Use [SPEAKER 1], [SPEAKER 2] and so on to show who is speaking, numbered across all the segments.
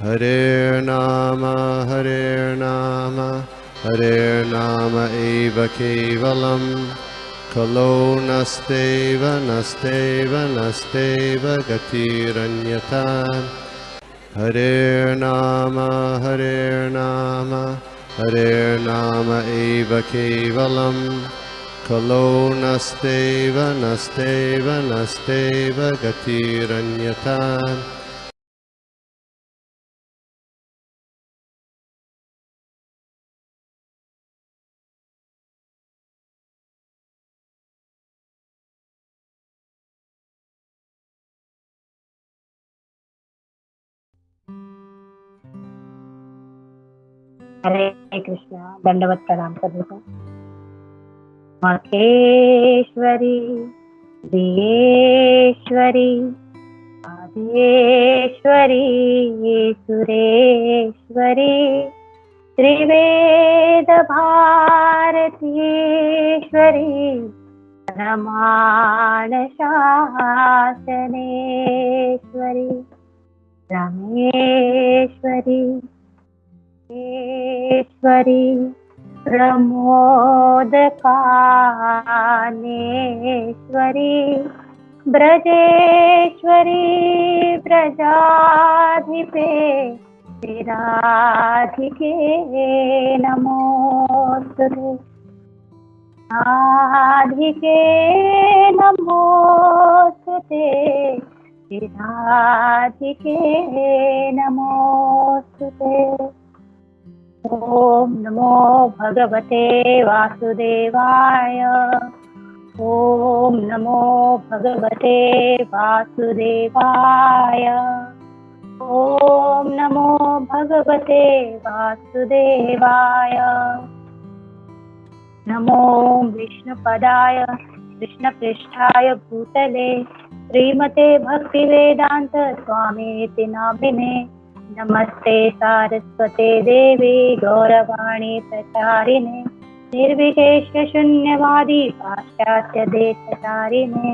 [SPEAKER 1] Hare Nama eva kevalam, kalo nasteva nasteva nasteva gatiranyata. Hare Nama eva kevalam, kalo nasteva nasteva nasteva gatiranyata.
[SPEAKER 2] हरे कृष्णा। दंडवत प्रणाम सभी को। मखेश्वरी दियेश्वरी आदिश्वरी सुरेश्वरी त्रिवेद भारतीश्वरी रमाण शासनेश्वरी रमेश्वरी ईश्वरी प्रमोदकानेश्वरी ब्रजेश्वरी ब्रजाधिपे राधिके नमोस्तुते राधिके नमोस्तुते राधिके नमोस्तुते। ओम नमो भगवते वासुदेवाय। ओम नमो भगवते वासुदेवाय। ओम नमो भगवते वासुदेवाय। नमो विष्णुपदाय कृष्णपृष्ठाय भूतले श्रीमते भक्तिवेदांत स्वामीति नामिने। नमस्ते सारस्वते देवी गौरवाणी प्रचारिणे निर्विशेष शून्यवादी पाश्चात्य देशतारिणे।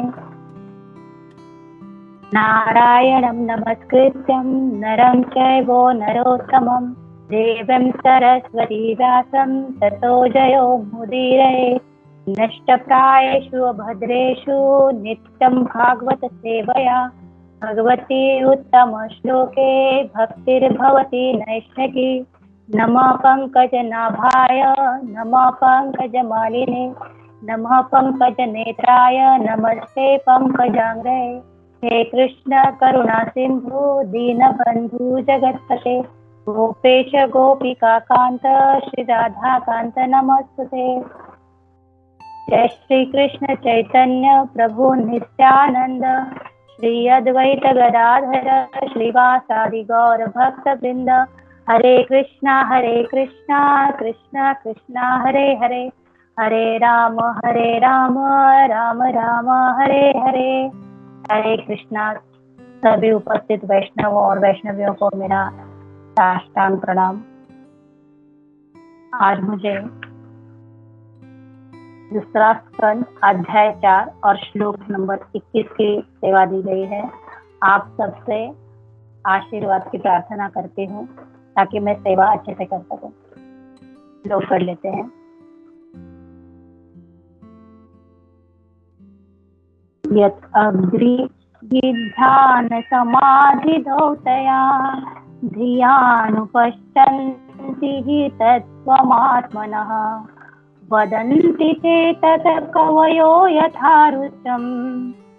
[SPEAKER 2] नारायणं नमस्कृत्यं नरं चैव नरोत्तमं देवीं सरस्वती व्यासं ततो जयो मुदीरये। नष्टप्रायेषु भद्रेषु नित्यं भागवत सेवया भगवती उत्तम श्लोके भक्तिर्भवती नैष्ठिकी। नमः पंकजनाभाय नमः पंकजमालिने नमः पंकजनेत्राय नमस्ते पंकजांग्रे। हे कृष्ण करुणा सिंधु दीनबंधु जगत्पते गोपेश गोपिका कांत श्री राधा कांत नमस्ते। जय श्री कृष्ण चैतन्य प्रभु नित्यानंद श्री अद्वैत गदाधर श्रीवासादि गौर भक्त वृंद। हरे कृष्णा कृष्णा कृष्णा हरे हरे हरे राम राम राम हरे हरे। हरे कृष्णा। सभी उपस्थित वैष्णवों और वैष्णवियों को मेरा साष्टांग प्रणाम। आज मुझे दूसरा स्कंद अध्याय 4 और श्लोक नंबर 21 की सेवा दी गई है। आप सबसे आशीर्वाद की प्रार्थना करती हूँ ताकि मैं सेवा अच्छे से कर सकूं। श्लोक कर लेते हैं। यत् अग्रिध्यान समाधि धौतया धियानुपश्यन्ति हि तत्त्वमात्मनः वदन्ति चेतत् कवयो यथारुचं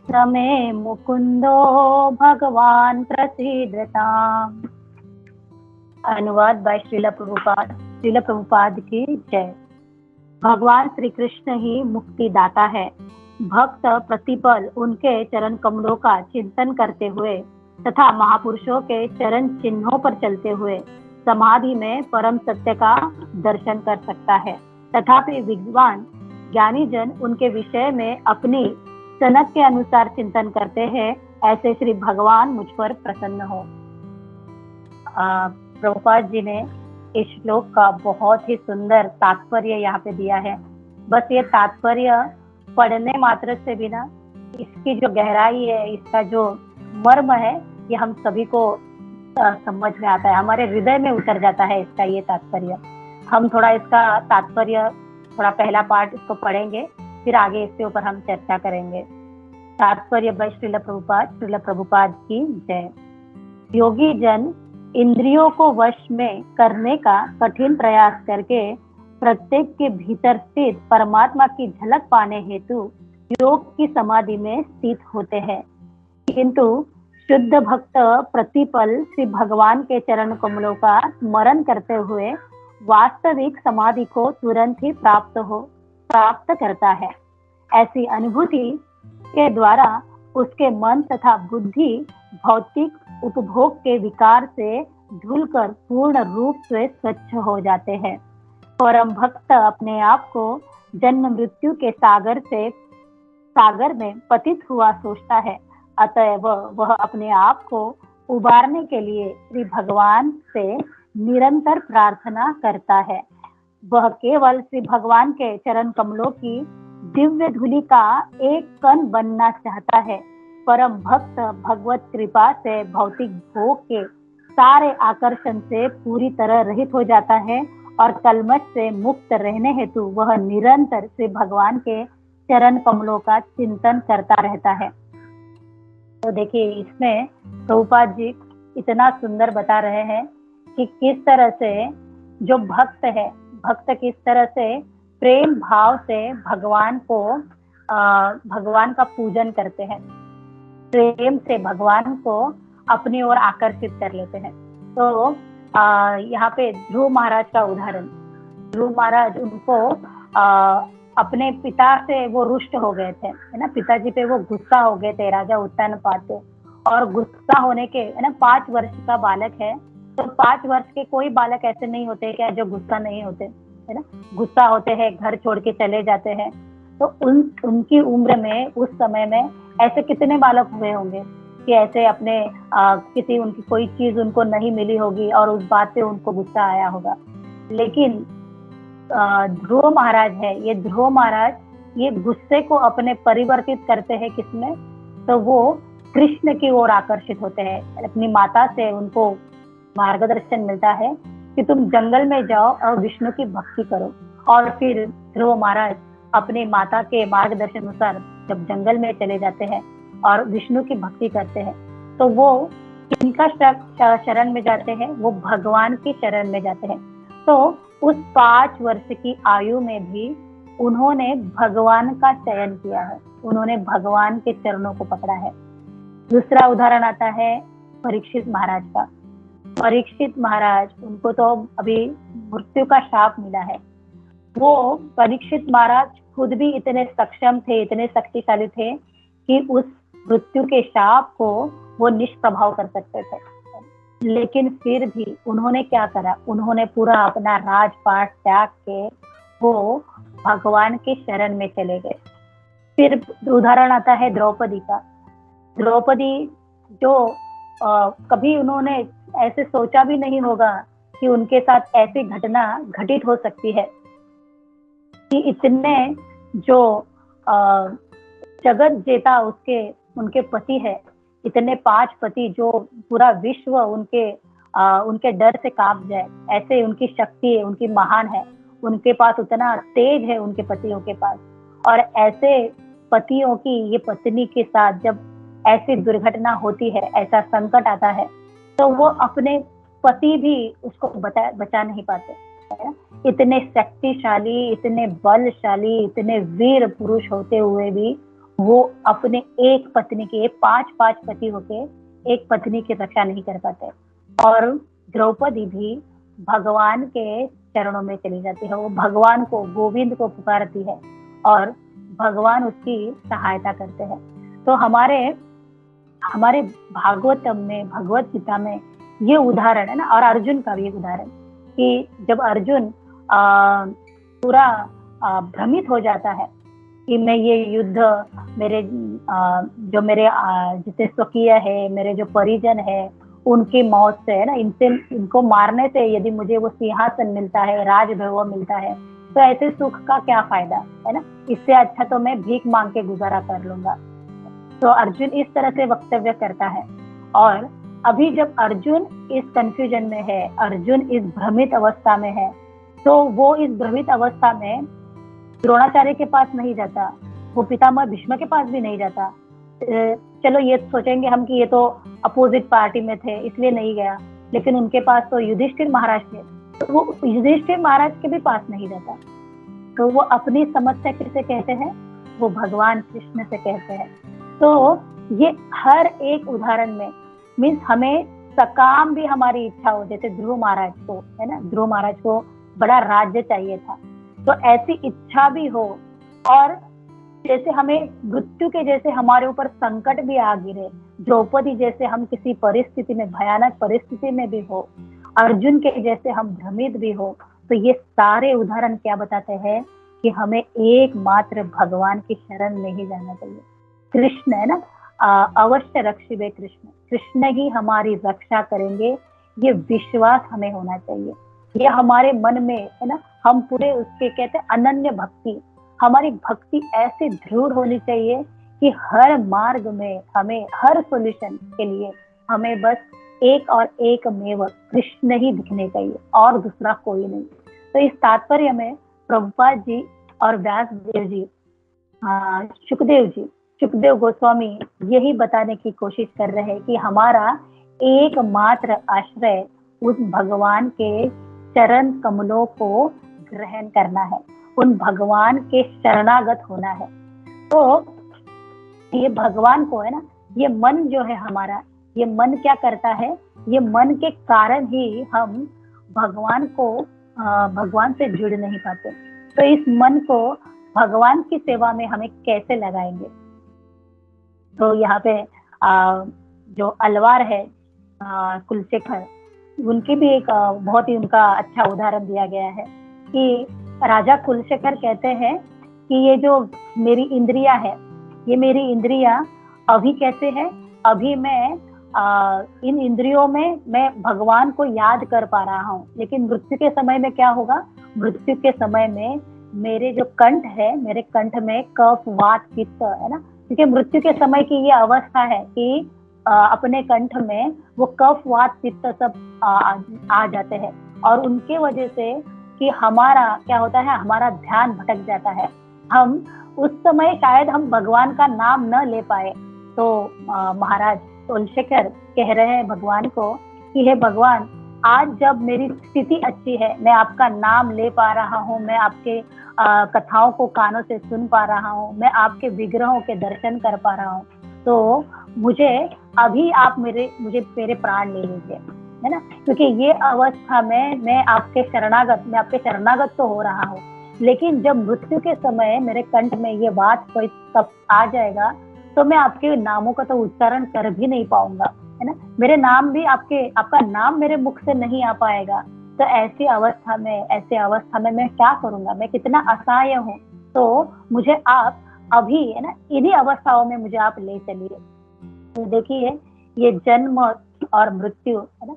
[SPEAKER 2] रमे मुकुंदो भगवान प्रसीदताम्। अनुवाद बाय श्रील प्रभुपाद की जय। भगवान श्री कृष्ण ही मुक्तिदाता है। भक्त प्रतिपल उनके चरण कमलों का चिंतन करते हुए तथा महापुरुषों के चरण चिन्हों पर चलते हुए समाधि में परम सत्य का दर्शन कर सकता है। तथापि विद्वान ज्ञानी जन उनके विषय में अपनी सनक के अनुसार चिंतन करते हैं। ऐसे श्री भगवान मुझ पर प्रसन्न हो। प्रभुपाद जी ने इस श्लोक का बहुत ही सुंदर तात्पर्य यहाँ पे दिया है। बस ये तात्पर्य पढ़ने मात्र से भी ना, इसकी जो गहराई है, इसका जो मर्म है, ये हम सभी को समझ में आता है, हमारे हृदय में उतर जाता है इसका ये तात्पर्य। हम थोड़ा इसका तात्पर्य, थोड़ा पहला पार्ट इसको पढ़ेंगे, फिर आगे इसके ऊपर हम चर्चा करेंगे। तात्पर्य बाय श्रील प्रभुपाद की जय। योगी जन इंद्रियों को वश में करने का कठिन प्रयास करके प्रत्येक के भीतर स्थित परमात्मा की झलक पाने हेतु योग की समाधि में स्थित होते हैं, किंतु शुद्ध भक्त प्रतिपल श्री भगवान के चरण कमलों का स्मरण करते हुए वास्तविक समाधि को तुरंत ही प्राप्त करता है। ऐसी अनुभूति के द्वारा उसके मन तथा बुद्धि भौतिक उपभोग के विकार से धुलकर पूर्ण रूप से स्वच्छ हो जाते हैं। परम भक्त अपने आप को जन्म मृत्यु के सागर में पतित हुआ सोचता है, अतएव वह अपने आप को उबारने के लिए श्री भगवान से निरंतर प्रार्थना करता है। वह केवल श्री भगवान के चरण कमलों की दिव्य धूलि का एक कण बनना चाहता है। परम भक्त भगवत कृपा से भौतिक भोग के सारे आकर्षण से पूरी तरह रहित हो जाता है और कलमश से मुक्त रहने हेतु वह निरंतर श्री भगवान के चरण कमलों का चिंतन करता रहता है। तो देखिए, इसमें प्रभुपाद जी इतना सुंदर बता रहे हैं कि किस तरह से जो भक्त किस तरह से प्रेम भाव से भगवान का पूजन करते हैं, प्रेम से भगवान को अपनी ओर आकर्षित कर लेते हैं। तो यहाँ पे ध्रुव महाराज का उदाहरण, ध्रुव महाराज उनको अपने पिता से वो रुष्ट हो गए थे, है ना, पिताजी पे वो गुस्सा हो गए थे, राजा उत्तानपाद पे। और गुस्सा होने के, है ना, 5 वर्ष का बालक है, तो 5 वर्ष के कोई बालक ऐसे नहीं होते क्या जो गुस्सा नहीं होते, है ना, गुस्सा होते हैं, घर छोड़ के चले जाते हैं। तो उनकी उम्र में, उस समय में ऐसे कितने बालक हुए होंगे कि ऐसे अपने किसी उनकी कोई चीज उनको नहीं मिली होगी और उस बात पे उनको गुस्सा आया होगा। लेकिन ध्रुव महाराज है, ये ध्रुव महाराज ये गुस्से को अपने परिवर्तित करते हैं किसमें, तो वो कृष्ण की ओर आकर्षित होते हैं। अपनी माता से उनको मार्गदर्शन मिलता है कि तुम जंगल में जाओ और विष्णु की भक्ति करो। और फिर ध्रुव महाराज अपनी माता के मार्गदर्शन अनुसार जब जंगल में चले जाते हैं और विष्णु की भक्ति करते हैं, तो वो किनका शरण में जाते हैं, वो भगवान की शरण में जाते हैं। तो उस 5 वर्ष की आयु में भी उन्होंने भगवान का चयन किया है, उन्होंने भगवान के चरणों को पकड़ा है। दूसरा उदाहरण आता है परीक्षित महाराज का। परीक्षित महाराज, उनको तो अभी मृत्यु का शाप मिला है। वो परीक्षित महाराज खुद भी इतने सक्षम थे, इतने शक्तिशाली थे कि उस मृत्यु के शाप को वो निष्प्रभाव कर सकते थे। लेकिन फिर भी उन्होंने क्या करा, उन्होंने पूरा अपना राजपाट त्याग के वो भगवान के शरण में चले गए। फिर उदाहरण आता है द्रौपदी का। द्रौपदी जो कभी उन्होंने ऐसे सोचा भी नहीं होगा कि उनके साथ ऐसी घटना घटित हो सकती है कि इतने जो जगत जेता उनके पति है, इतने 5 पति जो पूरा विश्व उनके डर से कांप जाए, ऐसे उनकी शक्ति है, उनकी महान है, उनके पास उतना तेज है उनके पतियों के पास। और ऐसे पतियों की ये पत्नी के साथ जब ऐसी दुर्घटना होती है, ऐसा संकट आता है, तो वो अपने पति भी उसको बचा नहीं पाते, है ना। इतने शक्तिशाली, इतने बलशाली, इतने वीर पुरुष होते हुए भी वो अपने एक पत्नी के 5 पति होके एक पत्नी की रक्षा नहीं कर पाते। और द्रौपदी भी भगवान के चरणों में चली जाती है, वो भगवान को, गोविंद को पुकारती है और भगवान उसकी सहायता करते हैं। तो हमारे भागवतम में, भगवत गीता में ये उदाहरण है ना, और अर्जुन का भी उदाहरण कि जब अर्जुन पूरा भ्रमित हो जाता है कि मैं ये युद्ध मेरे जितने स्वकीय है, मेरे जो परिजन है, उनकी मौत से, है ना, इनको मारने से यदि मुझे वो सिंहासन मिलता है, राजवैभव मिलता है, तो ऐसे सुख का क्या फायदा, है ना, इससे अच्छा तो मैं भीख मांग के गुजारा कर लूंगा। तो अर्जुन इस तरह से वक्तव्य करता है। और अभी जब अर्जुन इस कंफ्यूजन में है, अर्जुन इस भ्रमित अवस्था में है, तो वो इस भ्रमित अवस्था में द्रोणाचार्य के पास नहीं जाता, वो पितामह भीष्म के पास भी नहीं जाता। चलो ये सोचेंगे हम कि ये तो अपोजिट पार्टी में थे इसलिए नहीं गया, लेकिन उनके पास तो युधिष्ठिर महाराज थे, तो वो युधिष्ठिर महाराज के भी पास नहीं जाता। तो वो अपनी समस्या किसे कहते हैं? वो भगवान कृष्ण से कहते हैं। तो ये हर एक उदाहरण में मीन्स हमें सकाम भी हमारी इच्छा हो, जैसे ध्रुव महाराज को, है ना, ध्रुव महाराज को बड़ा राज्य चाहिए था, तो ऐसी इच्छा भी हो, और जैसे हमें मृत्यु के जैसे हमारे ऊपर संकट भी आ गिरे, द्रौपदी जैसे हम किसी परिस्थिति में, भयानक परिस्थिति में भी हो, अर्जुन के जैसे हम भ्रमित भी हो, तो ये सारे उदाहरण क्या बताते हैं कि हमें एकमात्र भगवान की शरण में ही जाना चाहिए। कृष्ण है ना, अवश्य रक्षिबे कृष्ण, कृष्ण ही हमारी रक्षा करेंगे, ये विश्वास हमें होना चाहिए। ये हमारे मन में है ना, हम पूरे उसके कहते हैं अनन्य भक्ति, हमारी भक्ति ऐसे दृढ़ होनी चाहिए कि हर मार्ग में हमें, हर सॉल्यूशन के लिए हमें बस एक और एक मेव कृष्ण ही दिखने चाहिए और दूसरा कोई नहीं। तो इस तात्पर्य में प्रभुपाद जी और व्यास देव जी, सुखदेव गोस्वामी यही बताने की कोशिश कर रहे हैं कि हमारा एकमात्र आश्रय उस भगवान के चरण कमलों को ग्रहण करना है, उन भगवान के शरणागत होना है। तो ये भगवान को है ना, ये मन जो है हमारा, ये मन क्या करता है, ये मन के कारण ही हम भगवान से जुड़ नहीं पाते। तो इस मन को भगवान की सेवा में हमें कैसे लगाएंगे? तो यहाँ पे जो अलवार है कुलशेखर, उनकी भी एक बहुत ही उनका अच्छा उदाहरण दिया गया है कि राजा कुलशेखर कहते हैं कि ये जो मेरी इंद्रिया है, ये मेरी इंद्रिया अभी कैसे है, अभी मैं इन इंद्रियों में मैं भगवान को याद कर पा रहा हूँ, लेकिन मृत्यु के समय में क्या होगा? मृत्यु के समय में मेरे जो कंठ है, मेरे कंठ में कफ वात पित्त है ना, क्योंकि मृत्यु के समय की ये अवस्था है कि अपने कंठ में वो कफ वात पित्त सब आ जाते हैं, और उनके वजह से कि हमारा क्या होता है, हमारा ध्यान भटक जाता है। हम उस समय शायद हम भगवान का नाम न ले पाए। तो महाराज कुलशेखर कह रहे हैं भगवान को कि हे भगवान, आज जब मेरी स्थिति अच्छी है, मैं आपका नाम ले पा रहा हूँ, मैं आपके कथाओं को कानों से सुन पा रहा हूँ, मैं आपके विग्रहों के दर्शन कर पा रहा हूँ, तो मुझे अभी आप मेरे प्राण ले लीजिए, है ना, क्योंकि ये अवस्था में मैं आपके शरणागत तो हो रहा हूँ, लेकिन जब मृत्यु के समय मेरे कंठ में ये बात कोई तब आ जाएगा तो मैं आपके नामों का तो उच्चारण कर भी नहीं पाऊंगा, है ना, मेरे नाम भी आपका नाम मेरे मुख से नहीं आ पाएगा। तो ऐसी अवस्था में मैं क्या करूंगा? मैं कितना असहाय हूँ। तो मुझे आप अभी है ना, इन्हीं अवस्थाओं में मुझे आप ले चलिए। तो देखिए, ये जन्म और मृत्यु है ना,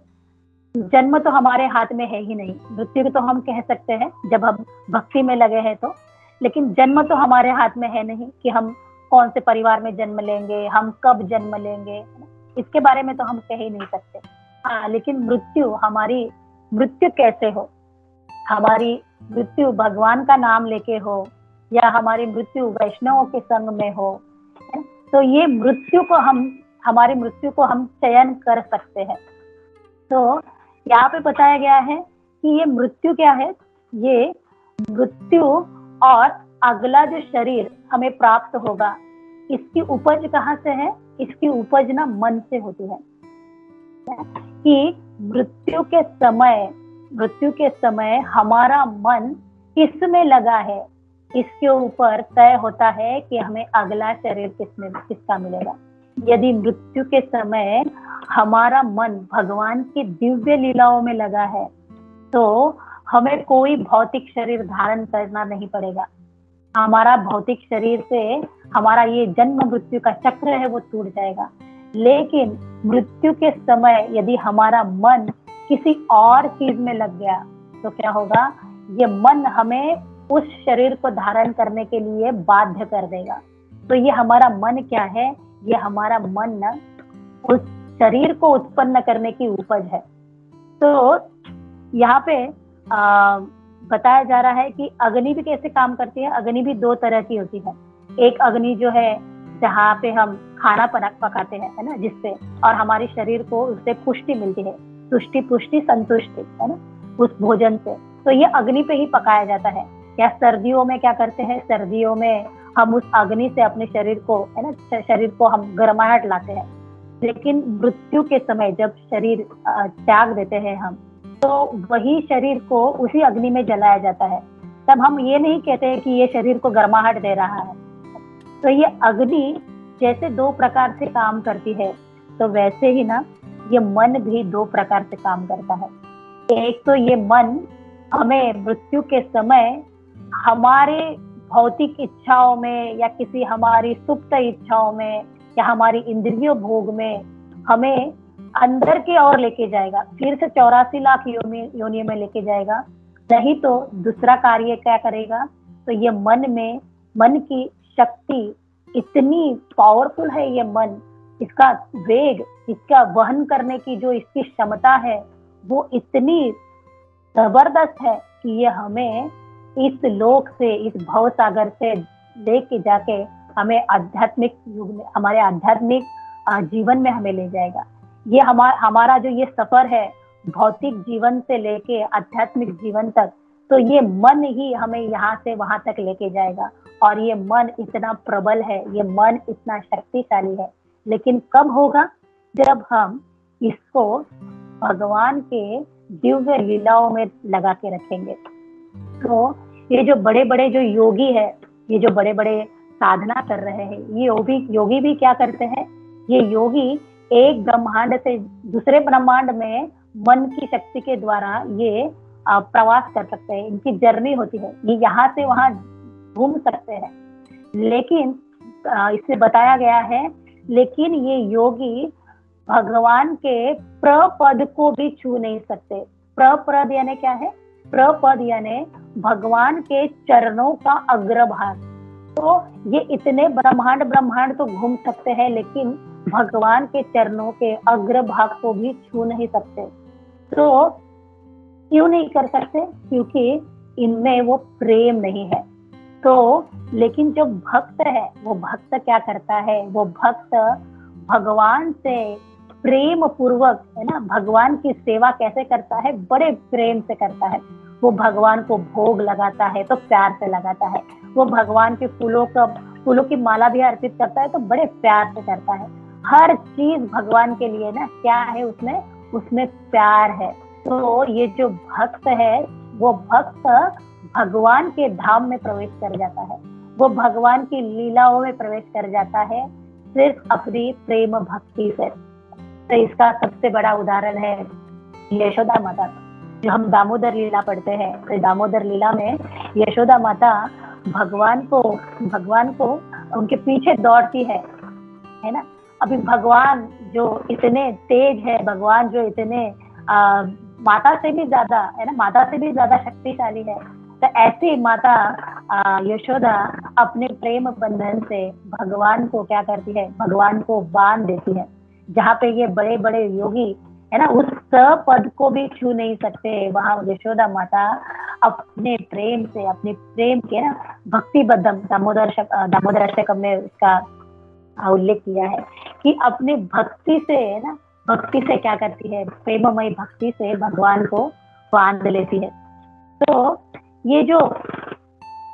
[SPEAKER 2] जन्म तो हमारे हाथ में है ही नहीं, मृत्यु तो हम कह सकते हैं जब हम भक्ति में लगे हैं तो, लेकिन जन्म तो हमारे हाथ में है नहीं कि हम कौन से परिवार में जन्म लेंगे, हम कब जन्म लेंगे, इसके बारे में तो हम कह ही नहीं सकते। हाँ, लेकिन मृत्यु कैसे हो? हमारी मृत्यु भगवान का नाम लेके हो, या हमारी मृत्यु वैष्णवों के संग में हो, तो ये हमारी मृत्यु को हम चयन कर सकते हैं। तो यहाँ पे बताया गया है कि ये मृत्यु क्या है? ये मृत्यु और अगला जो शरीर हमें प्राप्त होगा, इसकी उपज कहाँ से है? इसकी उपज ना मन से होती है कि मृत्यु के समय हमारा मन किसमें लगा है, इसके ऊपर तय होता है कि हमें अगला शरीर किसका मिलेगा। यदि मृत्यु के समय हमारा मन भगवान की दिव्य लीलाओं में लगा है, तो हमें कोई भौतिक शरीर धारण करना नहीं पड़ेगा। हमारा भौतिक शरीर से हमारा ये जन्म मृत्यु का चक्र है वो टूट जाएगा। लेकिन मृत्यु के समय यदि हमारा मन किसी और चीज में लग गया तो क्या होगा? ये मन हमें उस शरीर को धारण करने के लिए बाध्य कर देगा। तो ये हमारा मन क्या है? ये हमारा मन न उस शरीर को उत्पन्न करने की उपज है। तो यहाँ पे बताया जा रहा है कि अग्नि भी कैसे काम करती है। अग्नि भी दो तरह की होती है। एक अग्नि जो है जहाँ पे हम खाना पकाते हैं, है ना, जिससे और हमारे शरीर को उससे पुष्टि मिलती है, तुष्टि पुष्टि संतुष्टि, है ना, उस भोजन से। तो ये अग्नि पे ही पकाया जाता है। या सर्दियों में क्या करते हैं, सर्दियों में हम उस अग्नि से अपने शरीर को, है ना, शरीर को हम गर्माहट लाते हैं। लेकिन मृत्यु के समय जब शरीर त्याग देते हैं हम, तो वही शरीर को उसी अग्नि में जलाया जाता है। तब हम ये नहीं कहते हैं कि ये शरीर को गर्माहट दे रहा है। तो ये अग्नि जैसे दो प्रकार से काम करती है, तो वैसे ही ना ये मन भी दो प्रकार से काम करता है। एक तो ये मन हमें मृत्यु के समय हमारे भौतिक इच्छाओं में या किसी हमारी सुप्त इच्छाओं में या हमारी इंद्रियों भोग में हमें अंदर की ओर लेके जाएगा, फिर से 84 लाख योनियों में लेके जाएगा। नहीं तो दूसरा कार्य क्या करेगा, तो ये मन की शक्ति इतनी पावरफुल है, ये मन, इसका वेग, इसका वहन करने की जो इसकी क्षमता है वो इतनी जबरदस्त है कि ये हमें इस लोक से, इस भव सागर से लेके जाके हमें आध्यात्मिक युग में, हमारे आध्यात्मिक जीवन में हमें ले जाएगा। ये हमारा जो ये सफर है भौतिक जीवन से लेके आध्यात्मिक जीवन तक, तो ये मन ही हमें यहाँ से वहां तक लेके जाएगा। और ये मन इतना प्रबल है, ये मन इतना शक्तिशाली है। लेकिन कब होगा, जब हम इसको भगवान के दिव्य लीलाओं में लगा के रखेंगे। तो ये जो बड़े बड़े जो योगी है, ये जो बड़े बड़े साधना कर रहे हैं, ये योगी भी क्या करते हैं, ये योगी एक ब्रह्मांड से दूसरे ब्रह्मांड में मन की शक्ति के द्वारा ये प्रवास कर सकते हैं। इनकी जर्नी होती है, ये यहाँ से वहां घूम सकते हैं। लेकिन इसमें बताया गया है, लेकिन ये योगी भगवान के प्रपद को भी छू नहीं सकते। प्रपद यानी क्या है, प्रपद यानी भगवान के चरणों का अग्रभाग। तो ये इतने ब्रह्मांड तो घूम सकते हैं, लेकिन भगवान के चरणों के अग्रभाग को भी छू नहीं सकते। तो क्यों नहीं कर सकते, क्योंकि इनमें वो प्रेम नहीं है। तो लेकिन जो भक्त है, वो भक्त क्या करता है, वो भक्त भगवान से प्रेम पूर्वक, है ना, भगवान की सेवा कैसे करता है, बड़े प्रेम से करता है। वो भगवान को भोग लगाता है तो प्यार से लगाता है। वो भगवान के फूलों की माला भी अर्पित करता है तो बड़े प्यार से करता है। हर चीज भगवान के लिए ना क्या है, उसमें प्यार है। तो ये जो भक्त है, वो भक्त भगवान के धाम में प्रवेश कर जाता है, वो भगवान की लीलाओं में प्रवेश कर जाता है सिर्फ अपनी प्रेम भक्ति से। तो इसका सबसे बड़ा उदाहरण है यशोदा माता। जो हम दामोदर लीला पढ़ते हैं, तो दामोदर लीला में यशोदा माता भगवान को उनके पीछे दौड़ती है ना। अभी भगवान जो इतने तेज है, भगवान जो इतने माता से भी ज्यादा, है ना, माता से भी ज्यादा शक्तिशाली है। तो ऐसी माता यशोदा अपने प्रेम बंधन से भगवान को क्या करती है, भगवान को बांध देती है। जहाँ पे ये बड़े बड़े योगी, है ना, उस पद को भी छू नहीं सकते, वहां यशोदा माता अपने प्रेम से, अपने प्रेम के ना भक्तिबद्धम, दामोदर अष्टकम में उसका उल्लेख किया है कि अपने भक्ति से, है ना, भक्ति से क्या करती है, प्रेममय भक्ति से भगवान को बांध लेती है। तो ये जो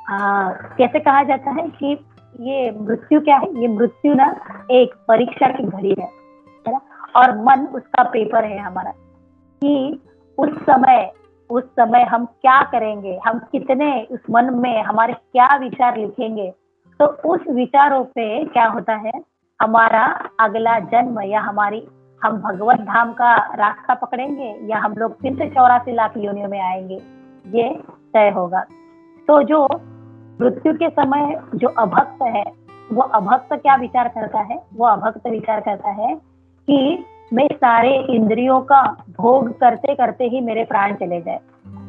[SPEAKER 2] कैसे कहा जाता है कि ये मृत्यु क्या है, ये मृत्यु ना एक परीक्षा की घड़ी है ना, और मन उसका पेपर है हमारा, कि उस समय हम क्या करेंगे, हम कितने उस मन में हमारे क्या विचार लिखेंगे। तो उस विचारों पे क्या होता है, हमारा अगला जन्म या हम भगवत धाम का रास्ता पकड़ेंगे या हम लोग फिर से 84 लाख योनियों में आएंगे, ये तय होगा। तो जो मृत्यु के समय जो अभक्त है, वो अभक्त क्या विचार करता है, वो अभक्त विचार करता है कि मैं सारे इंद्रियों का भोग करते करते ही मेरे प्राण चले जाए,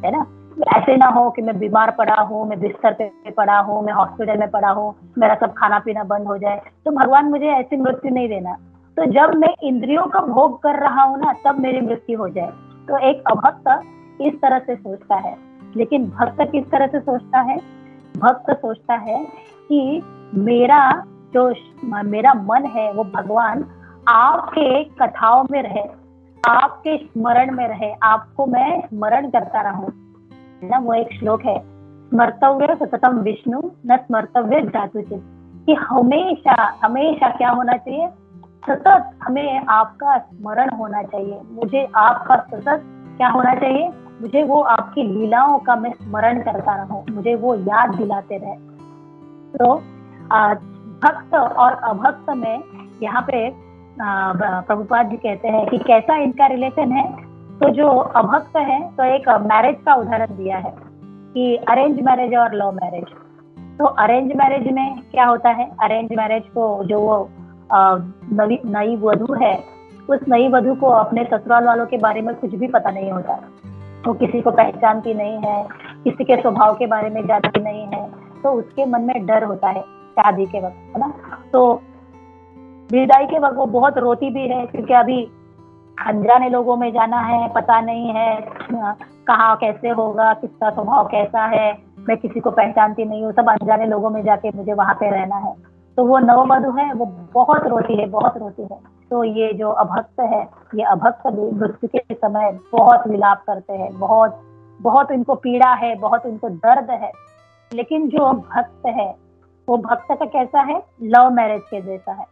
[SPEAKER 2] है ना। ऐसे ना हो कि मैं बीमार पड़ा हूँ, मैं बिस्तर पे पड़ा हूँ, मैं हॉस्पिटल में पड़ा हूँ, मेरा सब खाना पीना बंद हो जाए। तो भगवान मुझे ऐसी मृत्यु नहीं देना। तो जब मैं इंद्रियों का भोग कर रहा हूँ ना, तब मेरी मृत्यु हो जाए। तो एक अभक्त इस तरह से सोचता है, लेकिन भक्त किस तरह से सोचता है? भक्त सोचता है कि मेरा मेरा मन है वो भगवान आपके कथाओं में रहे, आपके स्मरण में रहे, आपको मैं स्मरण करता रहूं, है ना। वो एक श्लोक है, स्मर्तव्य सततम विष्णु न स्मर्तव्य जातुचित, कि हमेशा हमेशा क्या होना चाहिए? सतत हमें आपका स्मरण होना चाहिए। मुझे आपका सतत क्या होना चाहिए? मुझे वो आपकी लीलाओं का मैं स्मरण करता रहूं, मुझे वो याद दिलाते रहे। तो भक्त और अभक्त में यहाँ पे प्रभुपाद जी कहते हैं कि कैसा इनका रिलेशन है। तो जो अभक्त है, तो एक मैरिज का उदाहरण दिया है कि अरेंज मैरिज और लव मैरिज। तो अरेंज मैरिज में क्या होता है? अरेंज मैरिज को जो वो नई वधू है, उस नई वधु को अपने ससुराल वालों के बारे में कुछ भी पता नहीं होता, वो किसी को पहचानती नहीं है, किसी के स्वभाव के बारे में जानती नहीं है, तो उसके मन में डर होता है शादी के वक्त, है ना। तो विदाई के वक्त वो बहुत रोती भी है, क्योंकि अभी अनजाने लोगों में जाना है, पता नहीं है कहाँ कैसे होगा, किसका स्वभाव कैसा है, मैं किसी को पहचानती नहीं हूँ, सब अनजाने लोगों में जाके मुझे वहां पे रहना है। तो वो नववधु है, वो बहुत रोती है, बहुत रोती है। तो ये जो अभक्त है, ये अभक्त भी मृत्यु के समय बहुत विलाप करते हैं, बहुत बहुत इनको पीड़ा है, बहुत इनको दर्द है। लेकिन जो भक्त है, वो भक्त का कैसा है? लव मैरिज के जैसा है।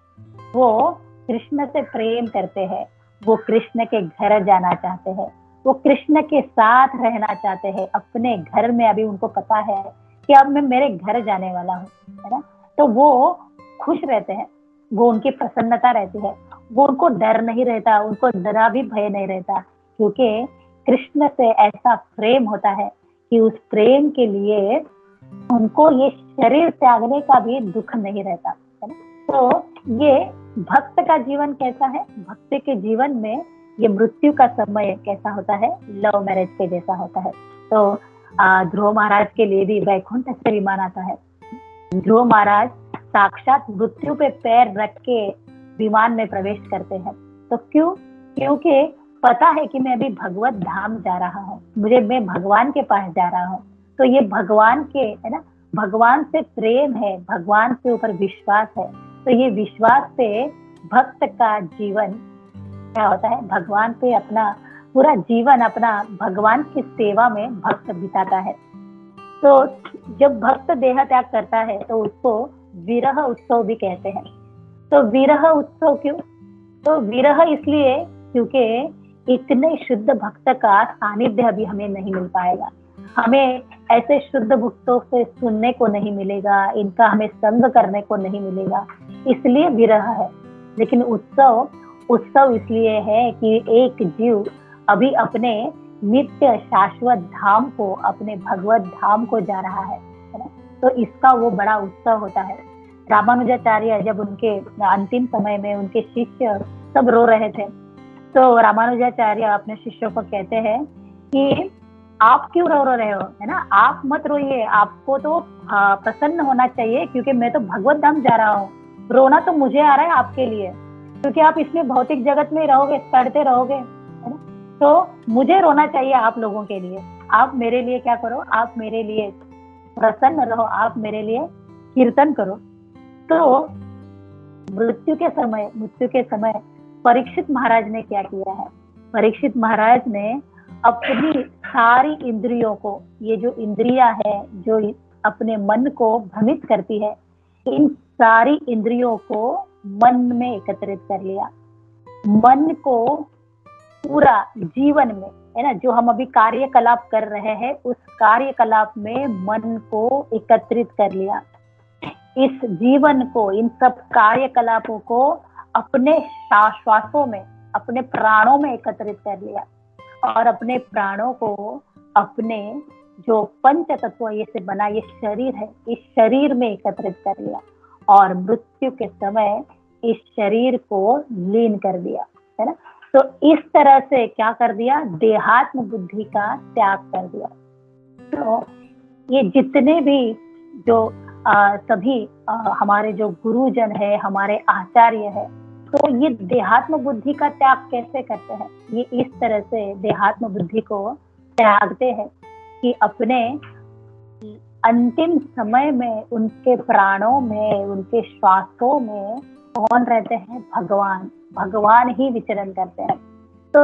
[SPEAKER 2] वो कृष्ण से प्रेम करते हैं, वो कृष्ण के घर जाना चाहते हैं, वो कृष्ण के साथ रहना चाहते हैं अपने घर में। अभी उनको पता है कि अब मैं मेरे घर जाने वाला हूँ, है ना। तो वो खुश रहते हैं, वो उनकी प्रसन्नता रहती है, वो उनको डर नहीं रहता, उनको जरा भी भय नहीं रहता, क्योंकि कृष्ण से ऐसा प्रेम होता है कि उस प्रेम के लिए उनको ये शरीर त्यागने का भी दुख नहीं रहता, है ना। तो ये भक्त का जीवन कैसा है? भक्त के जीवन में ये मृत्यु का समय कैसा होता है? लव मैरिज के जैसा होता है। तो ध्रुव महाराज के लिए भी वैकुंठ से विमान आता है। ध्रुव महाराज साक्षात मृत्यु पे पैर रख के विमान में प्रवेश करते हैं। तो क्यों? क्योंकि पता है कि मैं अभी भगवत धाम जा रहा हूँ, मैं भगवान के पास जा रहा हूँ। तो ये भगवान के, है ना, भगवान से प्रेम है, भगवान के ऊपर विश्वास है। तो ये विश्वास से भक्त का जीवन क्या होता है? भगवान पे अपना पूरा जीवन अपना भगवान की सेवा में भक्त बिताता है। तो जब भक्त देह त्याग करता है तो उसको विरह उत्सव भी कहते हैं। तो विरह उत्सव क्यों? तो विरह इसलिए क्योंकि इतने शुद्ध भक्त का सानिध्य अभी हमें नहीं मिल पाएगा, हमें ऐसे शुद्ध भक्तों से सुनने को नहीं मिलेगा, इनका हमें संग करने को नहीं मिलेगा, इसलिए विरह है। लेकिन उत्सव इसलिए है कि एक जीव अभी अपने नित्य शाश्वत धाम को, अपने भगवत धाम को जा रहा है ना। तो इसका वो बड़ा उत्सव होता है। रामानुजाचार्य जब उनके अंतिम समय में उनके शिष्य सब रो रहे थे, तो रामानुजाचार्य अपने शिष्यों को कहते हैं कि आप क्यों रो रहे हो, है ना, आप मत रोइए, आपको तो प्रसन्न होना चाहिए, क्योंकि मैं तो भगवत धाम जा रहा हूँ। रोना तो मुझे आ रहा है आपके लिए, क्योंकि आप इसमें भौतिक जगत में रहोगे, सड़ते रहोगे, है ना। तो मुझे रोना चाहिए आप लोगों के लिए। आप मेरे लिए क्या करो? आप मेरे लिए प्रसन्न रहो, आप मेरे लिए कीर्तन करो। तो मृत्यु के समय परीक्षित महाराज ने क्या किया है? परीक्षित महाराज ने अपनी सारी इंद्रियों को, ये जो इंद्रियां है जो अपने मन को भ्रमित करती है, इन सारी इंद्रियों को मन में एकत्रित कर लिया। मन को पूरा जीवन में, है ना, जो हम अभी कार्यकलाप कर रहे हैं उस कार्यकलाप में मन को एकत्रित कर लिया। इस जीवन को, इन सब कार्यकलापों को अपने श्वासों में, अपने प्राणों में एकत्रित कर लिया, और अपने प्राणों को अपने जो पंच तत्व ये से बना ये शरीर है, इस शरीर में एकत्रित कर लिया, और मृत्यु के समय इस शरीर को लीन कर दिया, है ना। तो इस तरह से क्या कर दिया? देहात्म बुद्धि का त्याग कर दिया। तो ये जितने भी जो सभी हमारे जो गुरुजन है, हमारे आचार्य है, तो ये देहात्म बुद्धि का त्याग कैसे करते हैं? ये इस तरह से देहात्म बुद्धि को त्यागते हैं कि अपने अंतिम समय में उनके प्राणों में, उनके श्वासों में कौन रहते हैं? भगवान। भगवान ही विचरण करते हैं। तो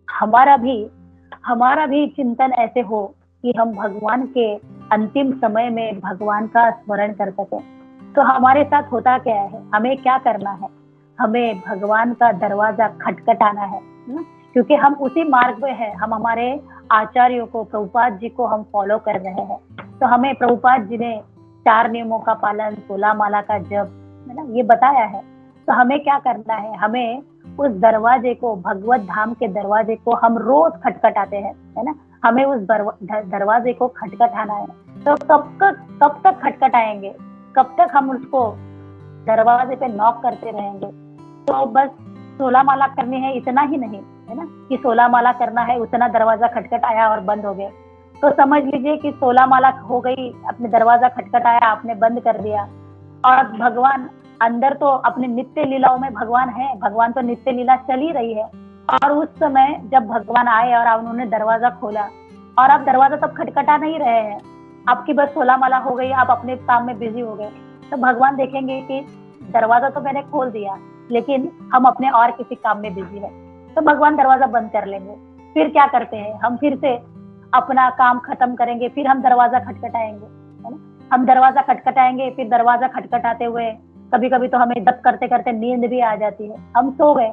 [SPEAKER 2] हमारा भी चिंतन ऐसे हो कि हम भगवान के अंतिम समय में भगवान का स्मरण कर सके। तो हमारे साथ होता क्या है? हमें क्या करना है? हमें भगवान का दरवाजा खटखटाना है ना? क्योंकि हम उसी मार्ग पे हैं। हम हमारे आचार्यों को, प्रभुपाद जी को हम फॉलो कर रहे हैं। तो हमें प्रभुपाद जी ने 4 नियमों का पालन, 16 माला का जप, है ना, ये बताया है। तो हमें क्या करना है? हमें उस दरवाजे को, भगवत धाम के दरवाजे को हम रोज खटखटाते हैं, है ना? हमें उस दरवाजे को खटखटाना है। तो कब तक खटखटाएंगे? कब तक हम उसको दरवाजे पे नॉक करते रहेंगे? तो बस 16 माला करनी है इतना ही नहीं, है ना, कि 16 माला करना है उतना दरवाजा खटखटाया और बंद हो गए। तो समझ लीजिए कि 16 माला हो गई, अपने दरवाजा खटखटाया, आपने बंद कर दिया, और भगवान अंदर तो अपने नित्य लीलाओं में भगवान है, भगवान तो नित्य लीला चल ही रही है। और उस समय जब भगवान आए और उन्होंने दरवाजा खोला, और आप दरवाजा तब खटखटा नहीं रहे हैं, आपकी बस 16 माला हो गई, आप अपने काम में बिजी हो गए, तो भगवान देखेंगे कि दरवाजा तो मैंने खोल दिया, लेकिन हम अपने और किसी काम में बिजी है। तो भगवान दरवाजा बंद कर लेंगे। फिर क्या करते हैं? हम फिर से अपना काम खत्म करेंगे, फिर हम दरवाजा खटखटाएंगे, है ना? हम दरवाजा खटखटाएंगे, फिर दरवाजा खटखटाते हुए कभी कभी तो हमें जप करते करते नींद भी आ जाती है, हम सो गए,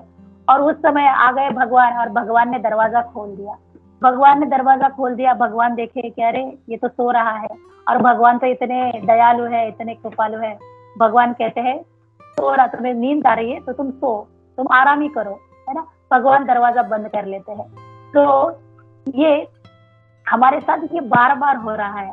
[SPEAKER 2] और उस समय आ गए भगवान, और भगवान ने दरवाजा खोल दिया। भगवान ने दरवाजा खोल दिया, भगवान देखे कि अरे ये तो सो रहा है, और भगवान तो इतने दयालु है, इतने कृपालु है। भगवान कहते हैं सो रहा, तुम्हें नींद आ रही है तो तुम सो, तुम आराम ही करो, है ना? भगवान दरवाजा बंद कर लेते हैं। तो ये हमारे साथ ये बार बार हो रहा है।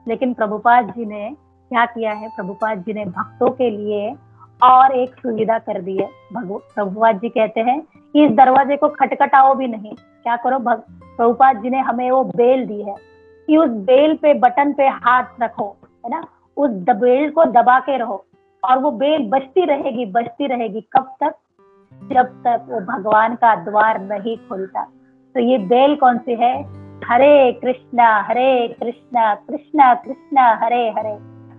[SPEAKER 2] लेकिन प्रभुपाद जी ने क्या किया है? प्रभुपाद जी ने भक्तों के लिए और एक सुविधा कर दी है। प्रभुपाद जी कहते हैं कि इस दरवाजे को खटखटाओ भी नहीं, क्या करो? प्रभुपाद जी ने हमें वो बेल दी है कि उस बेल पे, बटन पे हाथ रखो, है ना, उस बेल को दबा के रहो, और वो बेल बजती रहेगी, बजती रहेगी। कब तक? जब तक वो भगवान का द्वार नहीं खुलता। तो ये बेल कौन सी है? हरे कृष्णा कृष्णा कृष्णा हरे हरे,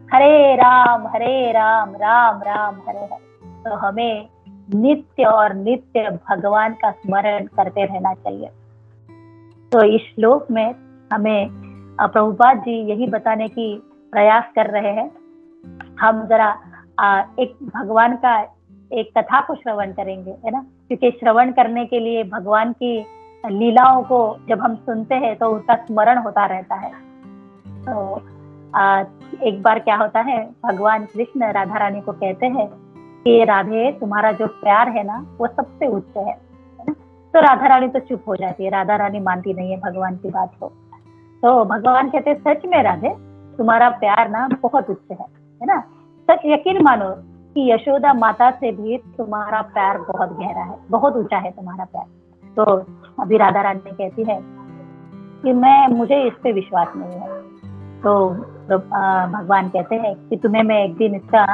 [SPEAKER 2] हरे राम राम राम हरे हरे। तो हमें नित्य और नित्य भगवान का स्मरण करते रहना चाहिए। तो इस श्लोक में हमें प्रभुपाद जी यही बताने की प्रयास कर रहे हैं। हम जरा एक भगवान का एक कथा को श्रवण करेंगे, है ना, क्योंकि श्रवण करने के लिए भगवान की लीलाओं को जब हम सुनते हैं तो उसका स्मरण होता रहता है। तो एक बार क्या होता है, भगवान कृष्ण राधा रानी को कहते हैं कि राधे, तुम्हारा जो प्यार है ना वो सबसे उच्च है ना? तो राधा रानी तो चुप हो जाती है, राधा रानी मानती नहीं है भगवान की बात को। तो भगवान कहते हैं, सच में राधे, तुम्हारा प्यार ना बहुत उच्च है ना? सच यकीन मानो कि यशोदा माता से भी तुम्हारा प्यार बहुत गहरा है, बहुत ऊंचा है तुम्हारा प्यार। तो अभी राधा रानी कहती है कि मुझे इस पे विश्वास नहीं है। तो भगवान कहते हैं कि तुम्हें मैं एक दिन इसका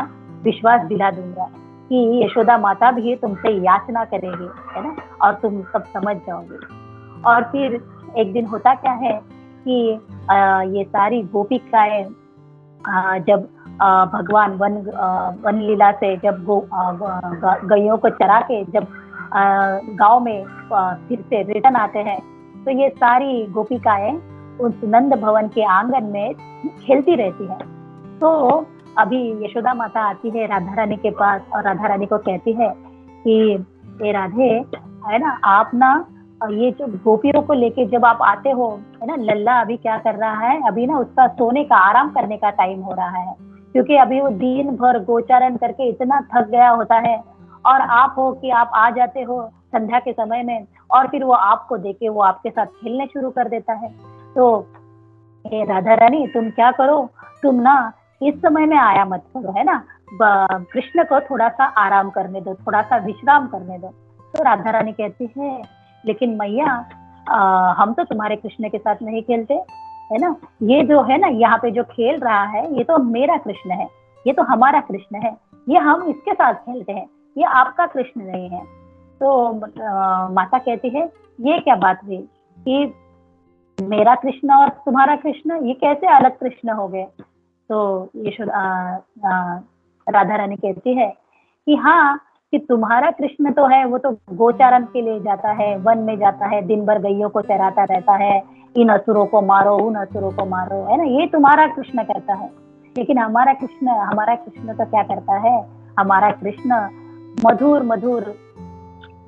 [SPEAKER 2] विश्वास दिला दूंगा कि यशोदा माता भी तुमसे याचना करेगी, है ना, और तुम सब समझ जाओगे। और फिर एक दिन होता क्या है कि ये सारी गोपिकाएं जब भगवान वन लीला से जब गैयों को चरा के जब गांव में फिर से रिटर्न आते हैं, तो ये सारी गोपिकाएं उस नंद भवन के आंगन में खेलती रहती है। तो अभी यशोदा माता आती है राधा रानी के पास, और राधा रानी को कहती है कि ये राधे, है ना, आप ना ये जो गोपियों को लेके जब आप आते हो, है ना, लल्ला अभी क्या कर रहा है? अभी ना उसका सोने का, आराम करने का टाइम हो रहा है, क्योंकि अभी वो दिन भर गोचारण करके इतना थक गया होता है। और आप हो कि आप आ जाते हो संध्या के समय में, और फिर वो आपको देके वो आपके साथ खेलने शुरू कर देता है। तो हे राधा रानी, तुम क्या करो, तुम ना इस समय में आया मत करो, है ना, कृष्ण को थोड़ा सा आराम करने दो, थोड़ा सा विश्राम करने दो। तो राधा रानी कहती है, लेकिन मैया, हम तो तुम्हारे कृष्ण के साथ नहीं खेलते, है ना, ये जो है ना यहाँ पे जो खेल रहा है ये तो मेरा कृष्ण है, ये तो हमारा कृष्ण है, ये हम इसके साथ खेलते हैं, ये आपका कृष्ण नहीं है। तो माता कहती है ये क्या बात हुई कि मेरा कृष्ण और तुम्हारा कृष्ण ये कैसे अलग कृष्ण हो गए। तो यशोदा राधा रानी कहती है कि हाँ, कि तुम्हारा कृष्ण तो है वो तो गोचारण के लिए जाता है, वन में जाता है, दिन भर गैयों को चराता रहता है, इन असुरों को मारो उन असुरों को मारो, है ना, ये तुम्हारा कृष्ण करता है। लेकिन हमारा कृष्ण तो क्या करता है, हमारा कृष्ण मधुर मधुर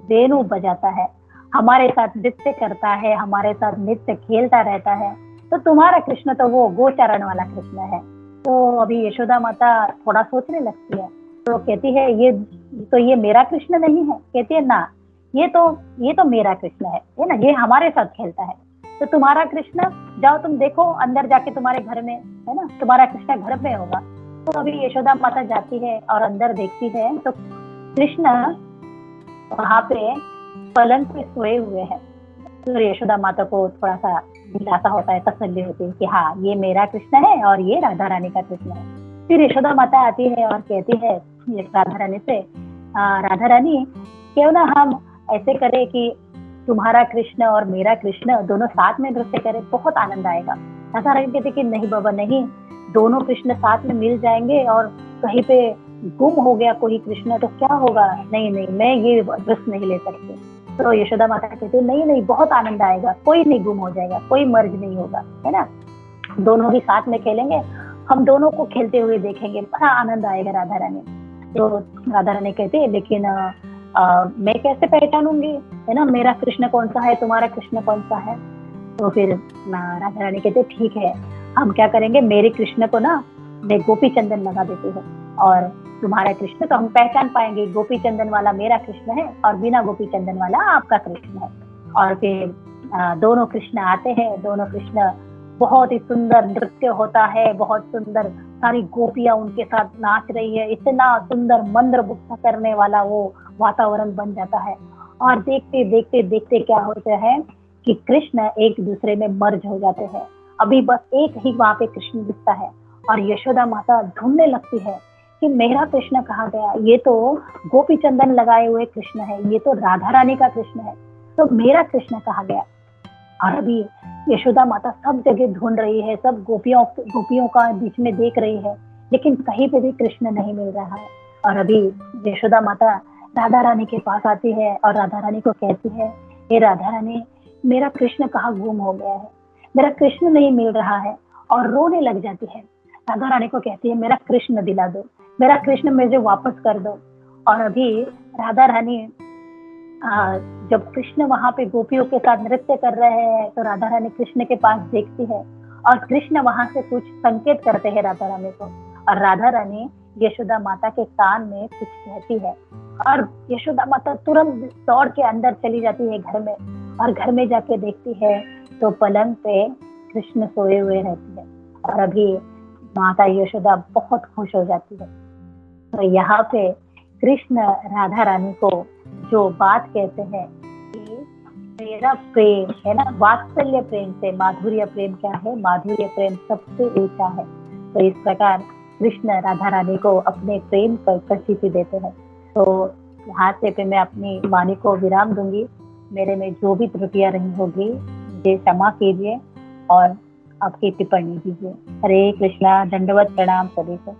[SPEAKER 2] वेणु बजाता है, हमारे साथ नृत्य करता है, हमारे साथ नृत्य खेलता रहता है। तो तुम्हारा कृष्ण तो वो गोचारण वाला कृष्ण है। तो अभी यशोदा माता थोड़ा सोचने लगती है, तो कहती है ये मेरा कृष्ण नहीं है। कहती है ना, ये तो मेरा कृष्ण है ना, ये हमारे साथ खेलता है। तो तुम्हारा कृष्ण, जाओ तुम देखो अंदर जाके तुम्हारे घर में, है ना, तुम्हारा कृष्ण घर में होगा। तो अभी यशोदा माता जाती है और अंदर देखती है तो कृष्ण वहां पे पलंग पे सोए हुए हैं। तो यशोदा माता को थोड़ा सा दिलासा होता है, तसल्ली होती है कि हाँ ये मेरा कृष्ण है और ये राधा रानी का कृष्ण है। फिर यशोदा माता आती है और कहती है राधा रानी से, राधा रानी क्यों ना हम ऐसे करें कि तुम्हारा कृष्ण और मेरा कृष्ण दोनों साथ में नृत्य करें, बहुत आनंद आएगा। राधा रानी कहती कि नहीं बाबा नहीं, दोनों कृष्ण साथ में मिल जाएंगे और कहीं पे गुम हो गया कोई कृष्ण तो क्या होगा, नहीं नहीं मैं ये रिस्क नहीं ले सकती। तो यशोदा माता कहती नहीं नहीं बहुत आनंद आएगा, कोई नहीं गुम हो जाएगा, कोई मर्ज नहीं होगा, है ना, दोनों भी साथ में खेलेंगे, हम दोनों को खेलते हुए देखेंगे, बड़ा आनंद आएगा राधा रानी। तो राधा रानी कहती है लेकिन मैं कैसे पहचानूंगी, है ना, मेरा कृष्ण कौन सा है, तुम्हारा कृष्ण कौन सा है। तो फिर राधा रानी कहते ठीक है, हम क्या करेंगे, मेरे कृष्ण को ना मैं गोपी चंदन लगा देती हूँ और तुम्हारा कृष्ण तो हम पहचान पाएंगे, गोपी चंदन वाला मेरा कृष्ण है और बिना गोपी चंदन वाला आपका कृष्ण है। और फिर दोनों कृष्ण आते हैं, दोनों कृष्ण, बहुत ही सुंदर नृत्य होता है, बहुत सुंदर, सारी गोपियां उनके साथ नाच रही है, इतना सुंदर मंत्र मुग्ध करने वाला वो वातावरण बन जाता है। और देखते देखते देखते क्या होता है कि कृष्ण एक दूसरे में मर्ज हो जाते हैं। अभी बस एक ही वहां पे कृष्ण दिखता है और यशोदा माता ढूंढने लगती है कि मेरा कृष्ण कहाँ गया, ये तो गोपी चंदन लगाए हुए कृष्ण है, ये तो राधा रानी का कृष्ण है, तो मेरा कृष्ण कहाँ गया। और अभी यशोदा माता सब जगह ढूंढ रही है, सब गोपियों का बीच में देख रही है, लेकिन कहीं पे भी कृष्ण नहीं मिल रहा है। और अभी यशोदा माता राधा रानी के पास आती है और राधा रानी को कहती है, हे राधा रानी, मेरा कृष्ण कहाँ गुम हो गया है, मेरा कृष्ण नहीं मिल रहा है, और रोने लग जाती है। राधा रानी को कहती है मेरा कृष्ण दिला दो, मेरा कृष्ण मुझे वापस कर दो। और अभी राधा रानी जब कृष्ण वहां पे गोपियों के साथ नृत्य कर रहे हैं तो राधा रानी कृष्ण के पास देखती है और कृष्ण वहां से कुछ संकेत करते हैं राधा रानी को, और राधा रानी यशोदा माता के कान में कुछ कहती है और यशोदा माता तुरंत दौड़ के अंदर चली जाती है घर में, और घर में जाके देखती है तो पलंग पे कृष्ण सोए हुए रहती है। और अभी माता यशोदा बहुत खुश हो जाती है। तो यहाँ पे कृष्ण राधा रानी को जो बात कहते हैं कि मेरा प्रेम है ना, वात्सल्य प्रेम से माधुर्य प्रेम क्या है, माधुर्य प्रेम सबसे ऊंचा है। तो इस प्रकार कृष्ण राधा रानी को अपने प्रेम पर प्रसिद्धि देते हैं। तो यहाँ से पे मैं अपनी वाणी को विराम दूंगी, मेरे में जो भी त्रुटियां रही होगी मुझे क्षमा कीजिए और आपकी टिप्पणी दीजिए। हरे कृष्णा, दंडवत प्रणाम सभी को।